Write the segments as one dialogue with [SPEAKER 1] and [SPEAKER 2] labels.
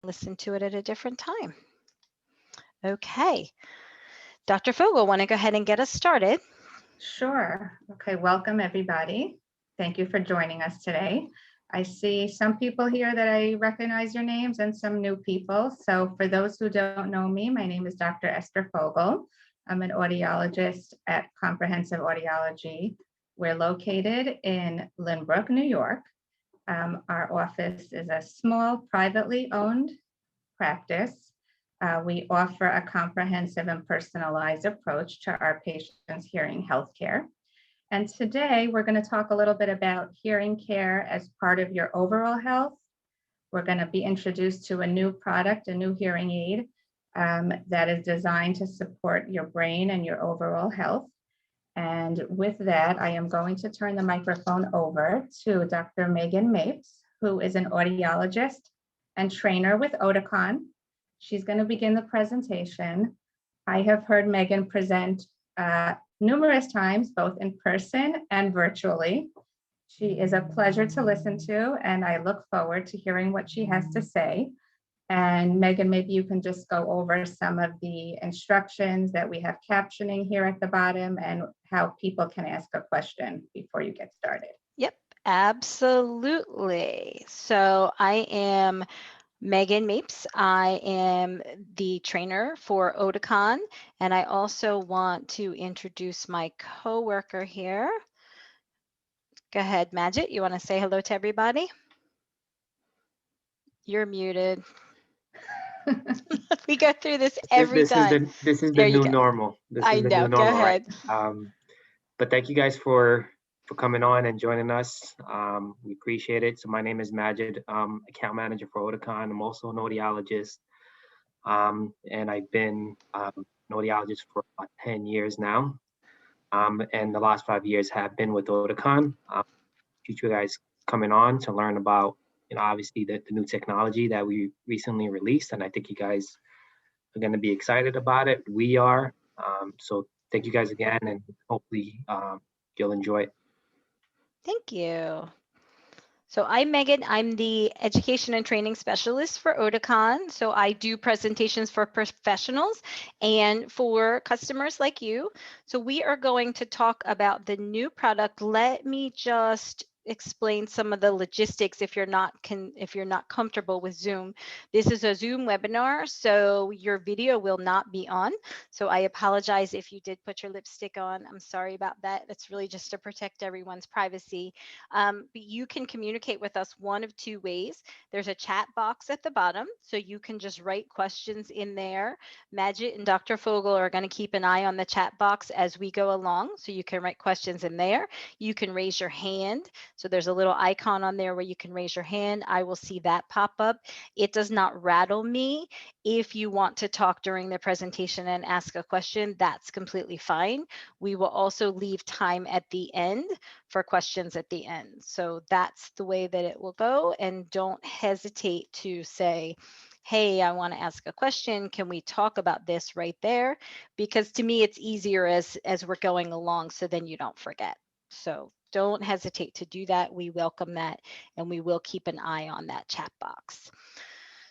[SPEAKER 1] listen to it at a different time. Okay. Dr. Fogel, want to go ahead and get us started?
[SPEAKER 2] Sure. Okay, welcome everybody. Thank you for joining us today. I see some people here that I recognize your names and some new people. So for those who don't know me, my name is Dr. Esther Fogel. I'm an audiologist at Comprehensive Audiology. We're located in Lynbrook, New York. Our office is a small privately owned practice. We offer a comprehensive and personalized approach to our patients' hearing healthcare. And today we're going to talk a little bit about hearing care as part of your overall health. We're going to be introduced to a new product, a new hearing aid that is designed to support your brain and your overall health. And with that, I am going to turn the microphone over to Dr. Maegan Mapes, who is an audiologist and trainer with Oticon. She's going to begin the presentation. I have heard Maegan present numerous times, both in person and virtually. She is a pleasure to listen to, and I look forward to hearing what she has to say. And Maegan, maybe you can just go over some of the instructions that we have captioning here at the bottom and how people can ask a question before you get started.
[SPEAKER 1] Yep, absolutely. So I am Maegan Mapes. I am the trainer for Oticon, and I also want to introduce my coworker here. Go ahead, Majid. You want to say hello to everybody? You're muted. We go through this every time.
[SPEAKER 3] This is the
[SPEAKER 1] There you
[SPEAKER 3] new
[SPEAKER 1] go.
[SPEAKER 3] normal. This
[SPEAKER 1] I
[SPEAKER 3] is the
[SPEAKER 1] know.
[SPEAKER 3] new
[SPEAKER 1] Go
[SPEAKER 3] normal, right?
[SPEAKER 1] ahead.
[SPEAKER 3] But thank you guys for coming on and joining us. We appreciate it. So my name is Majid, account manager for Oticon. I'm also an audiologist, and I've been an audiologist for about 10 years now. And the last 5 years have been with Oticon. Teach you guys coming on to learn about, obviously the new technology that we recently released, and I think you guys are going to be excited about it. We are. So thank you guys again, and hopefully you'll enjoy it.
[SPEAKER 1] Thank you. So I'm Maegan. I'm the education and training specialist for Oticon. So I do presentations for professionals and for customers like you. So we are going to talk about the new product. Let me just explain some of the logistics if you're not comfortable with Zoom. This is a Zoom webinar, so your video will not be on. So I apologize if you did put your lipstick on. I'm sorry about that. That's really just to protect everyone's privacy. But you can communicate with us one of two ways. There's a chat box at the bottom, so you can just write questions in there. Majid and Dr. Fogel are going to keep an eye on the chat box as we go along, so you can write questions in there. You can raise your hand. So there's a little icon on there where you can raise your hand. I will see that pop up. It does not rattle me. If you want to talk during the presentation and ask a question, that's completely fine. We will also leave time at the end for questions at the end. So that's the way that it will go. And don't hesitate to say, hey, I want to ask a question. Can we talk about this right there? Because to me, it's easier as we're going along, so then you don't forget. So don't hesitate to do that. We welcome that, and we will keep an eye on that chat box.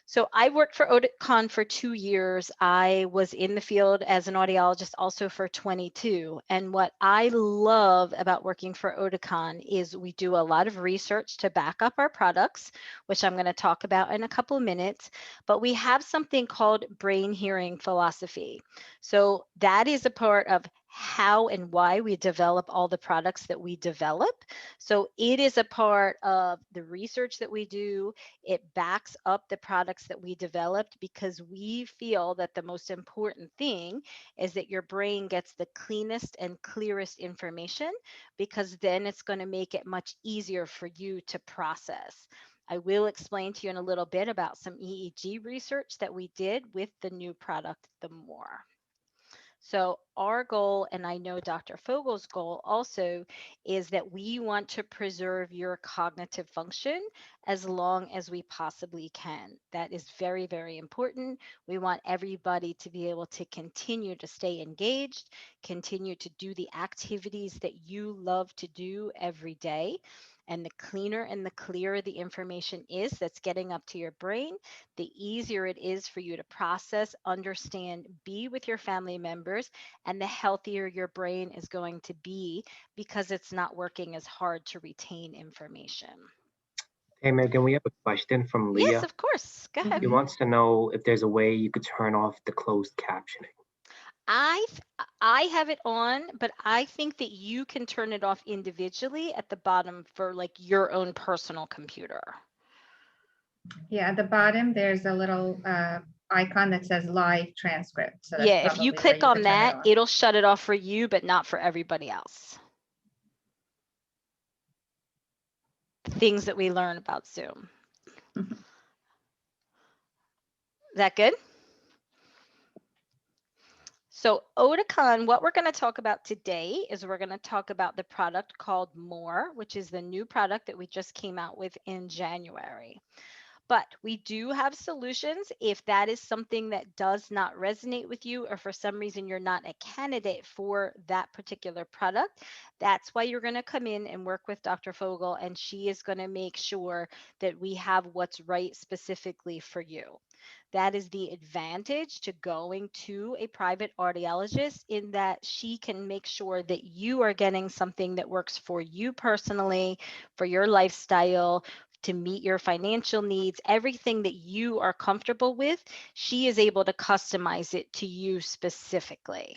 [SPEAKER 1] So I worked for Oticon for 2 years. I was in the field as an audiologist also for 22. And what I love about working for Oticon is we do a lot of research to back up our products, which I'm going to talk about in a couple of minutes. But we have something called BrainHearing Philosophy. So that is a part of how and why we develop all the products that we develop. So it is a part of the research that we do. It backs up the products that we developed because we feel that the most important thing is that your brain gets the cleanest and clearest information, because then it's going to make it much easier for you to process. I will explain to you in a little bit about some EEG research that we did with the new product, the More. So our goal, and I know Dr. Fogel's goal also, is that we want to preserve your cognitive function as long as we possibly can. That is very, very important. We want everybody to be able to continue to stay engaged, continue to do the activities that you love to do every day. And the cleaner and the clearer the information is that's getting up to your brain, the easier it is for you to process, understand, be with your family members, and the healthier your brain is going to be because it's not working as hard to retain information.
[SPEAKER 3] Hey, Megan, we have a question from
[SPEAKER 1] Yes,
[SPEAKER 3] Leah.
[SPEAKER 1] of course. Go ahead.
[SPEAKER 3] She wants to know if there's a way you could turn off the closed captioning.
[SPEAKER 1] I I have it on, but I think that you can turn it off individually at the bottom for like your own personal computer.
[SPEAKER 2] Yeah, at the bottom, there's a little icon that says live transcript. So that's
[SPEAKER 1] Yeah, if you
[SPEAKER 2] probably where
[SPEAKER 1] click
[SPEAKER 2] you
[SPEAKER 1] on
[SPEAKER 2] could turn it
[SPEAKER 1] that,
[SPEAKER 2] off.
[SPEAKER 1] it'll shut it off for you, but not for everybody else. Things that we learn about Zoom. Is that good? So Oticon, what we're going to talk about today is we're going to talk about the product called More, which is the new product that we just came out with in January. But we do have solutions if that is something that does not resonate with you, or for some reason you're not a candidate for that particular product. That's why you're going to come in and work with Dr. Fogel, and she is going to make sure that we have what's right specifically for you. That is the advantage to going to a private audiologist, in that she can make sure that you are getting something that works for you personally, for your lifestyle, to meet your financial needs, everything that you are comfortable with. She is able to customize it to you specifically.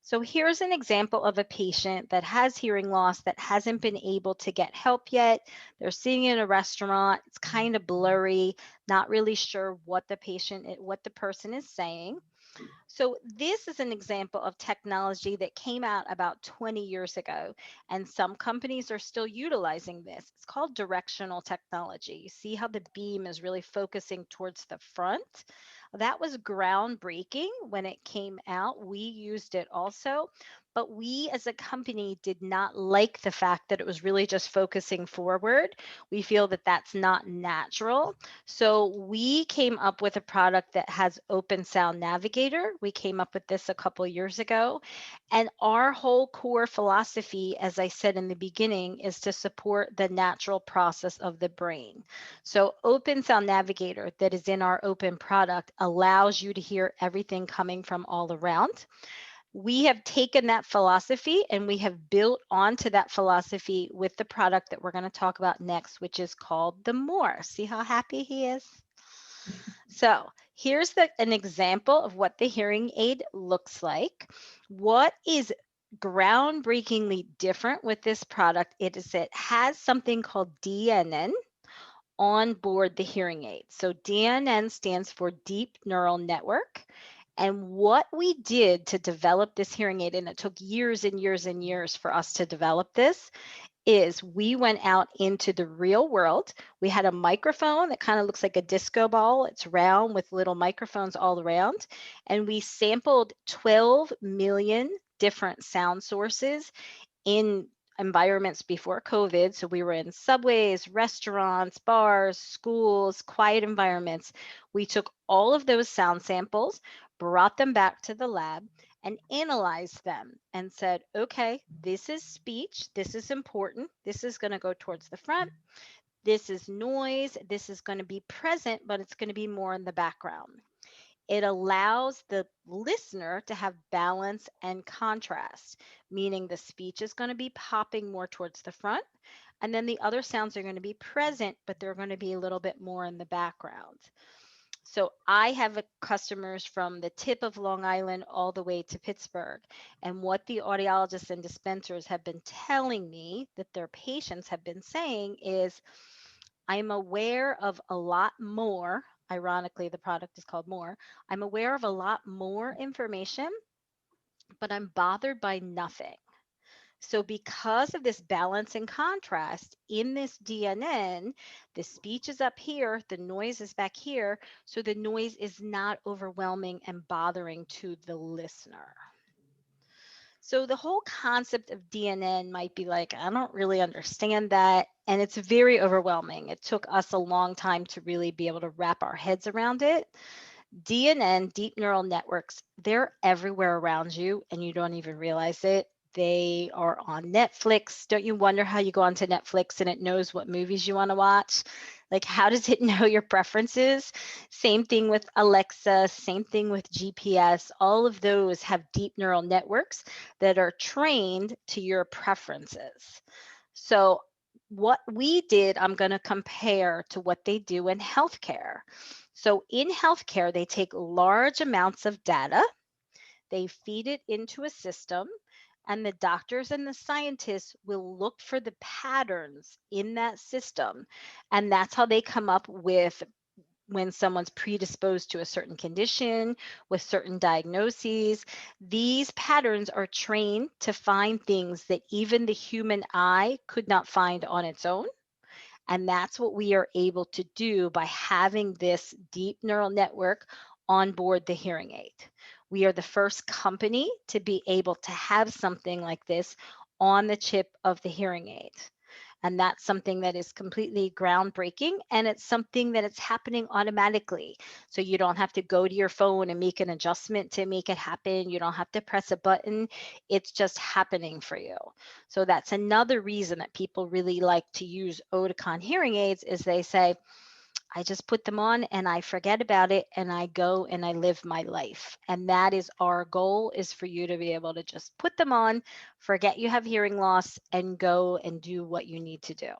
[SPEAKER 1] So here's an example of a patient that has hearing loss that hasn't been able to get help yet. They're sitting in a restaurant. It's kind of blurry, not really sure what the person is saying. So this is an example of technology that came out about 20 years ago, and some companies are still utilizing this. It's called directional technology. You see how the beam is really focusing towards the front? That was groundbreaking when it came out. We used it also, but we as a company did not like the fact that it was really just focusing forward. We feel that that's not natural. So we came up with a product that has Open Sound Navigator. We came up with this a couple years ago. And our whole core philosophy, as I said in the beginning, is to support the natural process of the brain. So Open Sound Navigator that is in our open product allows you to hear everything coming from all around. We have taken that philosophy and we have built onto that philosophy with the product that we're going to talk about next, which is called the More. See how happy he is? So here's an example of what the hearing aid looks like. What is groundbreakingly different with this product it has something called DNN on board the hearing aid. So DNN stands for Deep Neural Network. And what we did to develop this hearing aid, and it took years and years and years for us to develop this, is we went out into the real world. We had a microphone that kind of looks like a disco ball. It's round with little microphones all around. And we sampled 12 million different sound sources in environments before COVID. So we were in subways, restaurants, bars, schools, quiet environments. We took all of those sound samples, brought them back to the lab, and analyzed them and said, okay, this is speech. This is important. This is going to go towards the front. This is noise. This is going to be present, but it's going to be more in the background. It allows the listener to have balance and contrast, meaning the speech is going to be popping more towards the front, and then the other sounds are going to be present, but they're going to be a little bit more in the background. So I have customers from the tip of Long Island all the way to Pittsburgh. And what the audiologists and dispensers have been telling me that their patients have been saying is, I'm aware of a lot more. Ironically, the product is called More. I'm aware of a lot more information, but I'm bothered by nothing. So because of this balance and contrast in this DNN, the speech is up here, the noise is back here, so the noise is not overwhelming and bothering to the listener. So the whole concept of DNN might be like, I don't really understand that. And it's very overwhelming. It took us a long time to really be able to wrap our heads around it. DNN, deep neural networks, they're everywhere around you and you don't even realize it. they are on Netflix. Don't you wonder how you go onto Netflix and it knows what movies you want to watch? Like, how does it know your preferences? Same thing with Alexa, same thing with GPS. All of those have deep neural networks that are trained to your preferences. So what we did, I'm going to compare to what they do in healthcare. So in healthcare, they take large amounts of data, they feed it into a system, and the doctors and the scientists will look for the patterns in that system. And that's how they come up with when someone's predisposed to a certain condition with certain diagnoses. These patterns are trained to find things that even the human eye could not find on its own. And that's what we are able to do by having this deep neural network on board the hearing aid. We are the first company to be able to have something like this on the chip of the hearing aid. And that's something that is completely groundbreaking, and it's something that it's happening automatically. So you don't have to go to your phone and make an adjustment to make it happen. You don't have to press a button. It's just happening for you. So that's another reason that people really like to use Oticon hearing aids is they say, I just put them on and I forget about it and I go and I live my life. And that is our goal, is for you to be able to just put them on, forget you have hearing loss, and go and do what you need to do.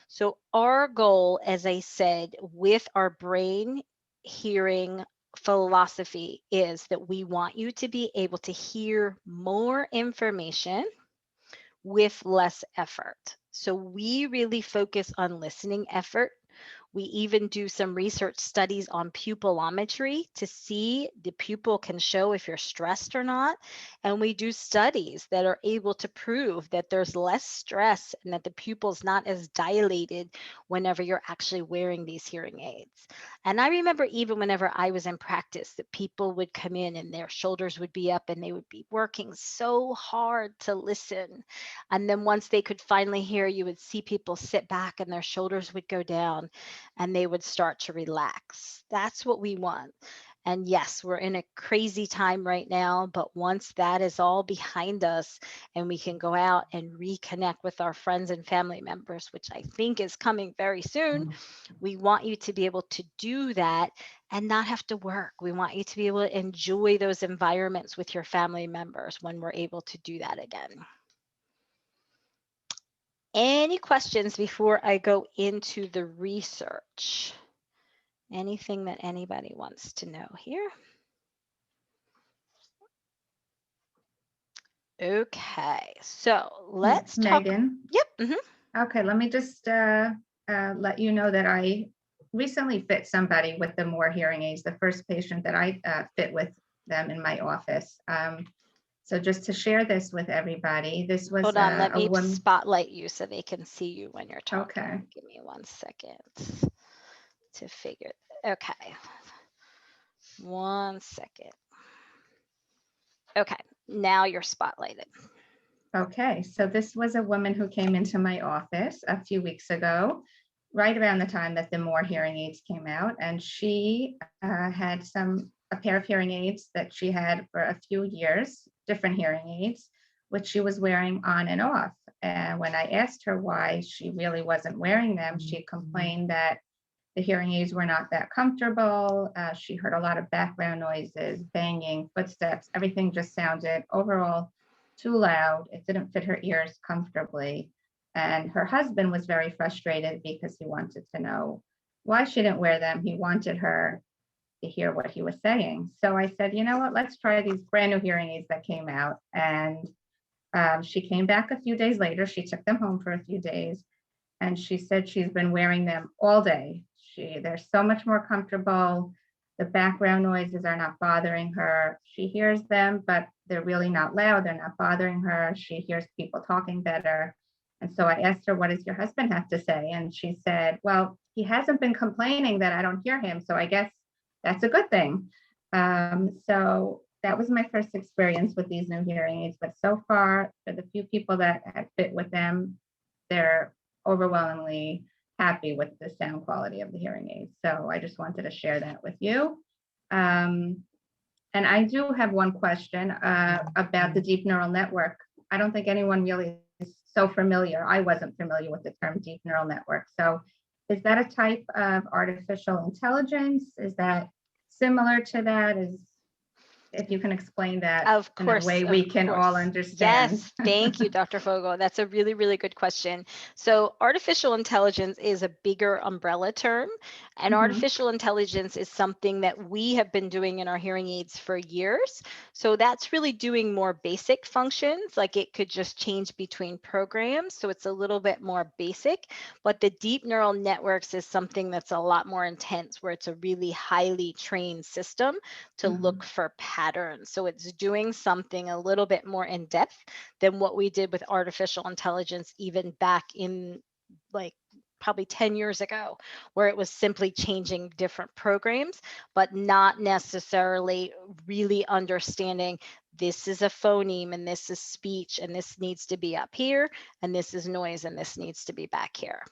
[SPEAKER 1] So our goal, as I said, with our brain hearing philosophy is that we want you to be able to hear more information with less effort. So we really focus on listening effort. We even do some research studies on pupillometry to see the pupil can show if you're stressed or not. And we do studies that are able to prove that there's less stress and that the pupil's not as dilated whenever you're actually wearing these hearing aids. And I remember even whenever I was in practice that people would come in and their shoulders would be up and they would be working so hard to listen. And then once they could finally hear, you would see people sit back and their shoulders would go down and they would start to relax. That's what we want. And yes, we're in a crazy time right now, but once that is all behind us and we can go out and reconnect with our friends and family members, which I think is coming very soon, we want you to be able to do that and not have to work. We want you to be able to enjoy those environments with your family members when we're able to do that again. Any questions before I go into the research? Anything that anybody wants to know here? Okay, so let's talk.
[SPEAKER 2] Megan.
[SPEAKER 1] Yep.
[SPEAKER 2] Okay, let me just let you know that I recently fit somebody with the More hearing aids, the first patient that I fit with them in my office. So just to share this with everybody, this was
[SPEAKER 1] Hold on, let
[SPEAKER 2] a
[SPEAKER 1] me
[SPEAKER 2] woman.
[SPEAKER 1] spotlight you so they can see you when you're talking.
[SPEAKER 2] Okay.
[SPEAKER 1] Give me 1 second to figure. Okay. 1 second. Okay, now you're spotlighted.
[SPEAKER 2] Okay, so this was a woman who came into my office a few weeks ago, right around the time that the More hearing aids came out, and she had a pair of hearing aids that she had for a few years, different hearing aids, which she was wearing on and off. And when I asked her why she really wasn't wearing them, she complained that the hearing aids were not that comfortable. She heard a lot of background noises, banging, footsteps, everything just sounded overall too loud. It didn't fit her ears comfortably. And her husband was very frustrated because he wanted to know why she didn't wear them. He wanted her to hear what he was saying. So I said, you know what, let's try these brand new hearing aids that came out. And she came back a few days later. She took them home for a few days. And she said she's been wearing them all day. They're so much more comfortable. The background noises are not bothering her. She hears them, but they're really not loud. They're not bothering her. She hears people talking better. And so I asked her, what does your husband have to say? And she said, well, he hasn't been complaining that I don't hear him. So I guess that's a good thing. So that was my first experience with these new hearing aids. But so far, for the few people that have fit with them, they're overwhelmingly happy with the sound quality of the hearing aids. So I just wanted to share that with you. And I do have one question about the deep neural network. I don't think anyone really is so familiar. I wasn't familiar with the term deep neural network. So is that a type of artificial intelligence? Is that similar to that? If you can explain that
[SPEAKER 1] Of
[SPEAKER 2] in a
[SPEAKER 1] course,
[SPEAKER 2] way
[SPEAKER 1] of
[SPEAKER 2] we can all
[SPEAKER 1] course.
[SPEAKER 2] understand.
[SPEAKER 1] Yes, thank you, Dr. Fogel. That's a really, really good question. So artificial intelligence is a bigger umbrella term, and
[SPEAKER 2] Mhm.
[SPEAKER 1] artificial intelligence is something that we have been doing in our hearing aids for years. So that's really doing more basic functions, like it could just change between programs. So it's a little bit more basic, but the deep neural networks is something that's a lot more intense, where it's a really highly trained system to look for patterns. So it's doing something a little bit more in depth than what we did with artificial intelligence, even back in like probably 10 years ago, where it was simply changing different programs, but not necessarily really understanding this is a phoneme and this is speech and this needs to be up here and this is noise and this needs to be back here.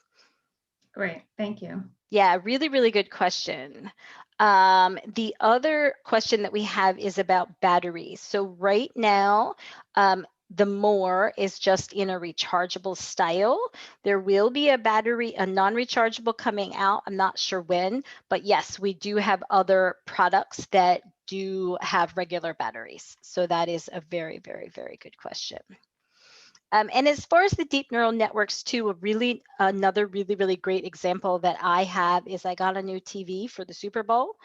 [SPEAKER 2] Great, thank you.
[SPEAKER 1] Yeah, really, really good question. The other question that we have is about batteries. So right now, the More is just in a rechargeable style. There will be a battery, a non-rechargeable coming out. I'm not sure when, but yes, we do have other products that do have regular batteries. So that is a very, very, very good question. And as far as the deep neural networks too, another really great example that I have is I got a new TV for the Super Bowl,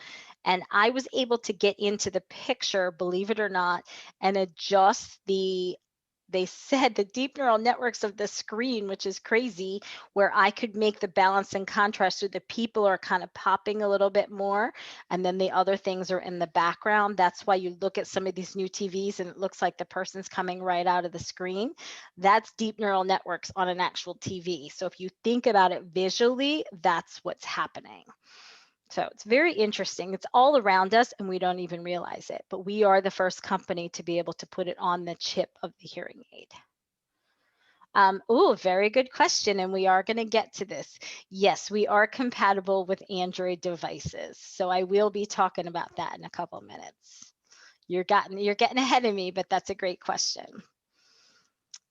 [SPEAKER 1] and I was able to get into the picture, believe it or not, and adjust they said the deep neural networks of the screen, which is crazy, where I could make the balance and contrast so the people are kind of popping a little bit more, and then the other things are in the background. That's why you look at some of these new TVs and it looks like the person's coming right out of the screen. That's deep neural networks on an actual TV. So if you think about it visually, that's what's happening. So it's very interesting. It's all around us and we don't even realize it, but we are the first company to be able to put it on the chip of the hearing aid. Oh, very good question. And we are going to get to this. Yes, we are compatible with Android devices. So I will be talking about that in a couple of minutes. You're getting ahead of me, but that's a great question.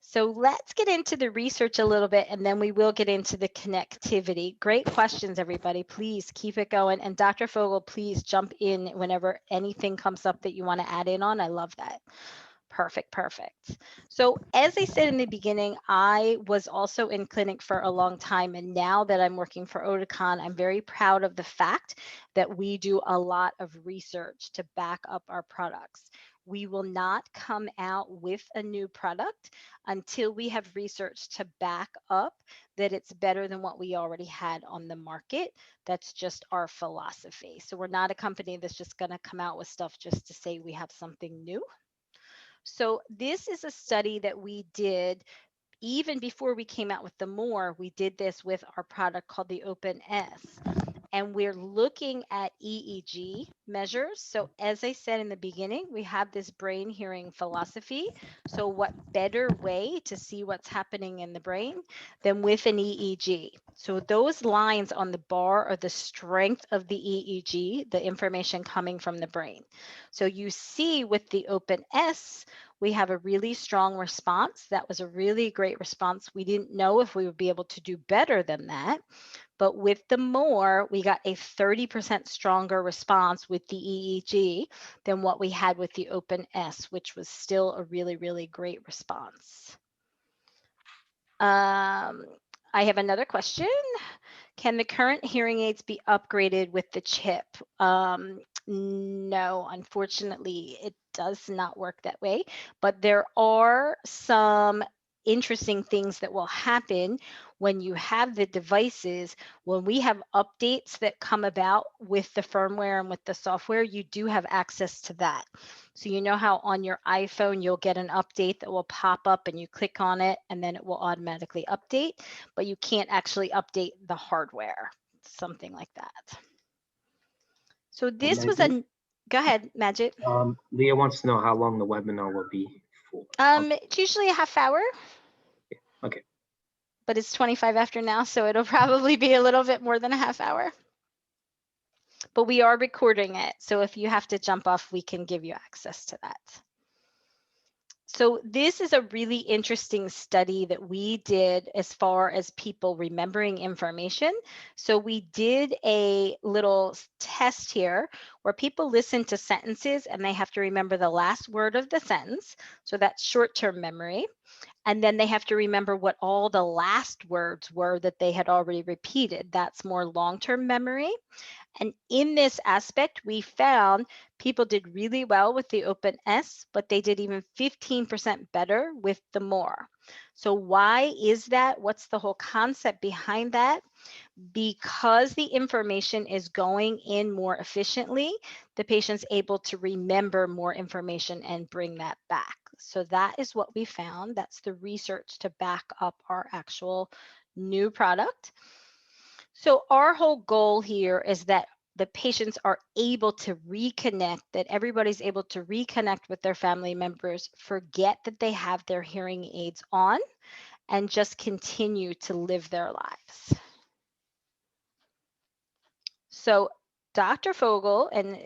[SPEAKER 1] So let's get into the research a little bit, and then we will get into the connectivity. Great questions, everybody. Please keep it going. And Dr. Fogel, please jump in whenever anything comes up that you want to add in on. I love that. Perfect. So as I said in the beginning, I was also in clinic for a long time. And now that I'm working for Oticon, I'm very proud of the fact that we do a lot of research to back up our products. We will not come out with a new product until we have research to back up that it's better than what we already had on the market. That's just our philosophy. So we're not a company that's just going to come out with stuff just to say we have something new. So this is a study that we did even before we came out with the More. We did this with our product called the Open S. And we're looking at EEG measures. So as I said in the beginning, we have this brain hearing philosophy. So what better way to see what's happening in the brain than with an EEG? So those lines on the bar are the strength of the EEG, the information coming from the brain. So you see with the Open S, we have a really strong response. That was a really great response. We didn't know if we would be able to do better than that. But with the More, we got a 30% stronger response with the EEG than what we had with the Open S, which was still a really great response. I have another question. Can the current hearing aids be upgraded with the chip? No, unfortunately, it does not work that way. But there are some interesting things that will happen when you have the devices. When we have updates that come about with the firmware and with the software, you do have access to that. So you know how on your iPhone, you'll get an update that will pop up and you click on it and then it will automatically update, but you can't actually update the hardware, something like that. So this was a, go ahead, Majid.
[SPEAKER 3] Leah wants to know how long the webinar will be for.
[SPEAKER 1] It's usually a half hour.
[SPEAKER 3] Okay.
[SPEAKER 1] But it's 25 after now, so it'll probably be a little bit more than a half hour. but we are recording it. So if you have to jump off, we can give you access to that. So this is a really interesting study that we did as far as people remembering information. So we did a little test here where people listen to sentences and they have to remember the last word of the sentence. So that's short-term memory. And then they have to remember what all the last words were that they had already repeated. That's more long-term memory. And in this aspect, we found people did really well with the Open S, but they did even 15% better with the More. So why is that? What's the whole concept behind that? Because the information is going in more efficiently, the patient's able to remember more information and bring that back. So that is what we found. That's the research to back up our actual new product. So our whole goal here is that the patients are able to reconnect, that everybody's able to reconnect with their family members, forget that they have their hearing aids on, and just continue to live their lives. So Dr. Fogel, and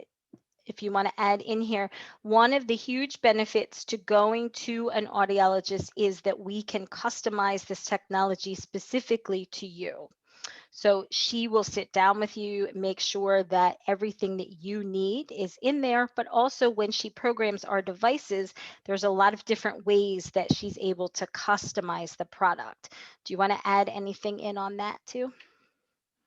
[SPEAKER 1] if you want to add in here, one of the huge benefits to going to an audiologist is that we can customize this technology specifically to you. So she will sit down with you, make sure that everything that you need is in there, but also when she programs our devices, there's a lot of different ways that she's able to customize the product. Do you want to add anything in on that too?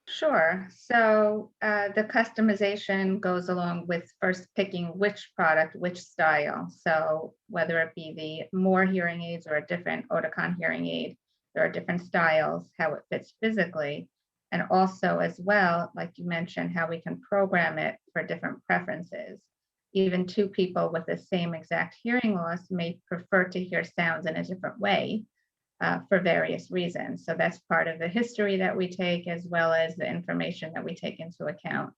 [SPEAKER 2] Sure. So the customization goes along with first picking which product, which style. So whether it be the More hearing aids or a different Oticon hearing aid, there are different styles, how it fits physically. And also as well, like you mentioned, how we can program it for different preferences. Even two people with the same exact hearing loss may prefer to hear sounds in a different way for various reasons. So that's part of the history that we take, as well as the information that we take into account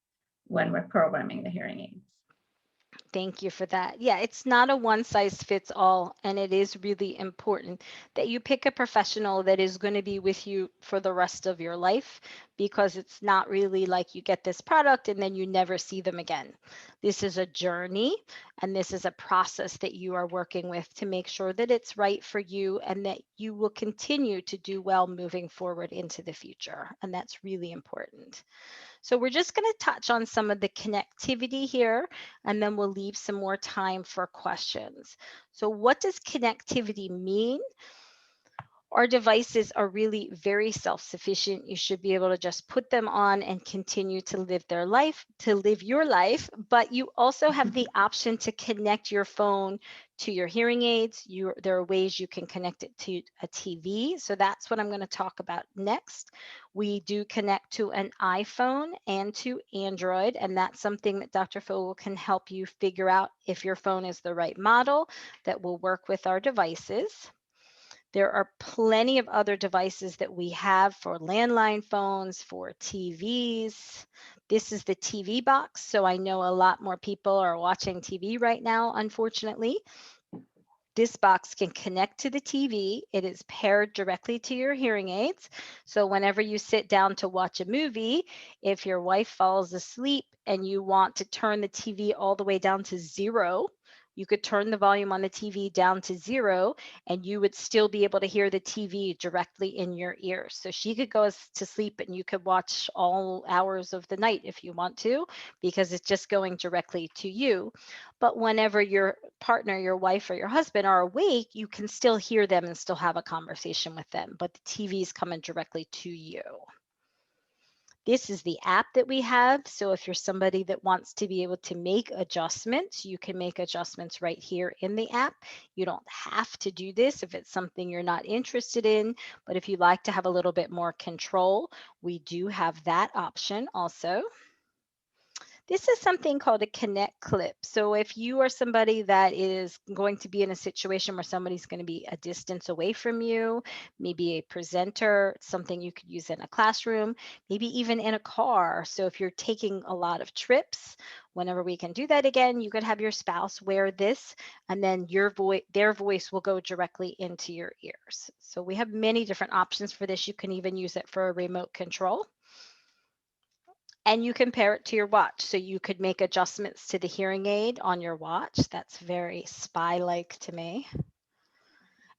[SPEAKER 2] when we're programming the hearing aids.
[SPEAKER 1] Thank you for that. Yeah, it's not a one size fits all, and it is really important that you pick a professional that is going to be with you for the rest of your life, because it's not really like you get this product and then you never see them again. This is a journey, and this is a process that you are working with to make sure that it's right for you and that you will continue to do well moving forward into the future. And that's really important. So we're just going to touch on some of the connectivity here, and then we'll leave some more time for questions. So what does connectivity mean? Our devices are really very self-sufficient. You should be able to just put them on and continue to live their life, to live your life, but you also have the option to connect your phone to your hearing aids. There are ways you can connect it to a TV. So that's what I'm going to talk about next. We do connect to an iPhone and to Android, and that's something that Dr. Fogel can help you figure out if your phone is the right model that will work with our devices. There are plenty of other devices that we have for landline phones, for TVs. This is the TV box, so I know a lot more people are watching TV right now, unfortunately. This box can connect to the TV. It is paired directly to your hearing aids. So whenever you sit down to watch a movie, if your wife falls asleep and you want to turn the TV all the way down to 0, you could turn the volume on the TV down to 0 and you would still be able to hear the TV directly in your ears. So she could go to sleep and you could watch all hours of the night if you want to, because it's just going directly to you. But whenever your partner, your wife, or your husband are awake, you can still hear them and still have a conversation with them, but the TV is coming directly to you. This is the app that we have. So if you're somebody that wants to be able to make adjustments, you can make adjustments right here in the app. You don't have to do this if it's something you're not interested in, but if you like to have a little bit more control, we do have that option also. This is something called a connect clip. So if you are somebody that is going to be in a situation where somebody's going to be a distance away from you, maybe a presenter, something you could use in a classroom, maybe even in a car. So if you're taking a lot of trips, whenever we can do that again, you could have your spouse wear this, and then their voice will go directly into your ears. So we have many different options for this. You can even use it for a remote control. And you compare it to your watch. So you could make adjustments to the hearing aid on your watch. That's very spy-like to me.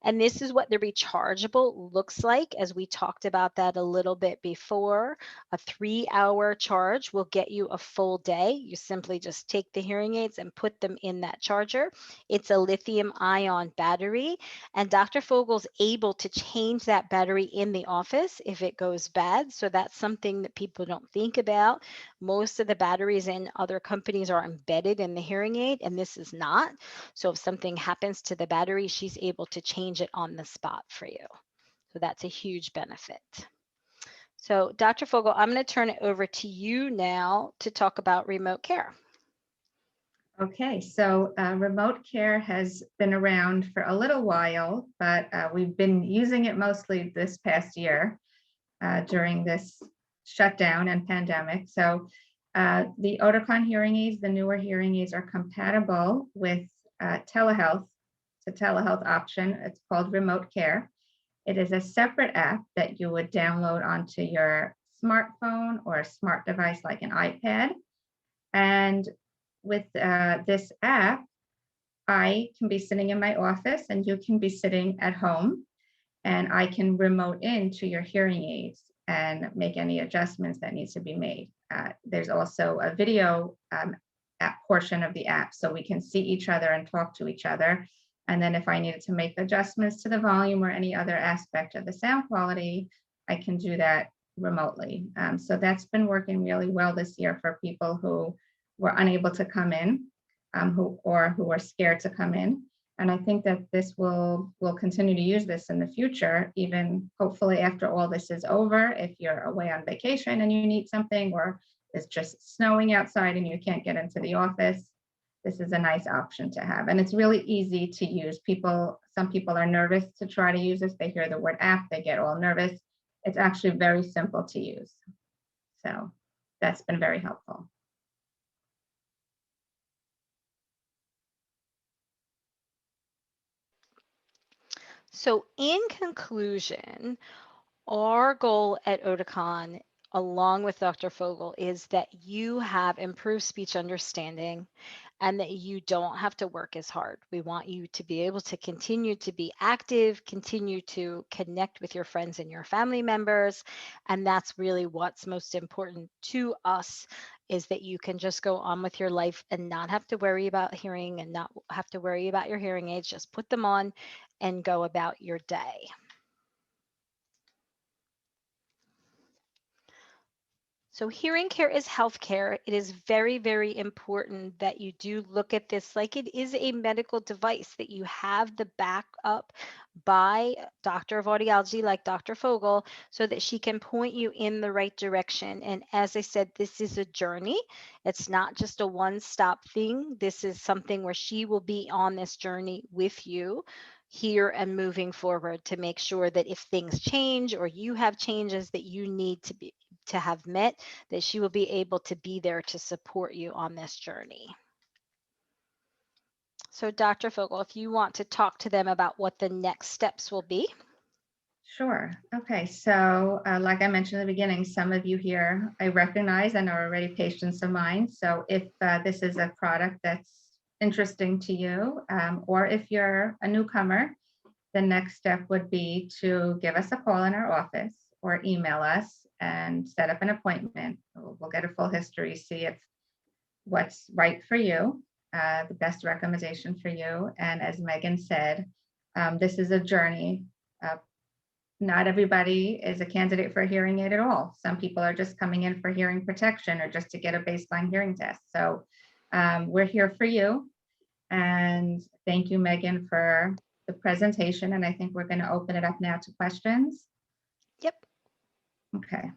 [SPEAKER 1] And this is what the rechargeable looks like, as we talked about that a little bit before. A 3-hour charge will get you a full day. You simply just take the hearing aids and put them in that charger. It's a lithium-ion battery, and Dr. Fogel's able to change that battery in the office if it goes bad. So that's something that people don't think about. Most of the batteries in other companies are embedded in the hearing aid, and this is not. So if something happens to the battery, she's able to change it on the spot for you. So that's a huge benefit. So Dr. Fogel, I'm going to turn it over to you now to talk about remote care.
[SPEAKER 2] Okay, so remote care has been around for a little while, but we've been using it mostly this past year during this shutdown and pandemic. So the Oticon hearing aids, the newer hearing aids, are compatible with telehealth. It's a telehealth option. It's called Remote Care. It is a separate app that you would download onto your smartphone or a smart device like an iPad. And with this app, I can be sitting in my office and you can be sitting at home, and I can remote into your hearing aids and make any adjustments that needs to be made. There's also a video app portion of the app, so we can see each other and talk to each other. And then if I needed to make adjustments to the volume or any other aspect of the sound quality, I can do that remotely. So that's been working really well this year for people who were unable to come in, who were scared to come in. And I think that this we'll continue to use this in the future, even hopefully after all this is over. If you're away on vacation and you need something, or it's just snowing outside and you can't get into the office, this is a nice option to have. And it's really easy to use. Some people are nervous to try to use this. They hear the word app, they get all nervous. It's actually very simple to use. So that's been very helpful.
[SPEAKER 1] So in conclusion, our goal at Oticon, along with Dr. Fogel, is that you have improved speech understanding and that you don't have to work as hard. We want you to be able to continue to be active, continue to connect with your friends and your family members. And that's really what's most important to us, is that you can just go on with your life and not have to worry about hearing and not have to worry about your hearing aids. Just put them on and go about your day. So hearing care is healthcare. It is very, very important that you do look at this like it is a medical device, that you have the backup by a doctor of audiology like Dr. Fogel, so that she can point you in the right direction. And as I said, this is a journey. It's not just a one-stop thing. This is something where she will be on this journey with you here and moving forward, to make sure that if things change or you have changes that you need to have met, that she will be able to be there to support you on this journey. So Dr. Fogel, if you want to talk to them about what the next steps will be.
[SPEAKER 2] Sure. Okay. So like I mentioned in the beginning, some of you here I recognize and are already patients of mine. So if this is a product that's interesting to you, or if you're a newcomer, the next step would be to give us a call in our office or email us and set up an appointment. We'll get a full history, see if what's right for you, the best recommendation for you. And as Maegan said, this is a journey. Not everybody is a candidate for a hearing aid at all. Some people are just coming in for hearing protection or just to get a baseline hearing test. So we're here for you. And thank you, Maegan, for the presentation. And I think we're going to open it up now to questions.
[SPEAKER 1] Yep.
[SPEAKER 2] Okay.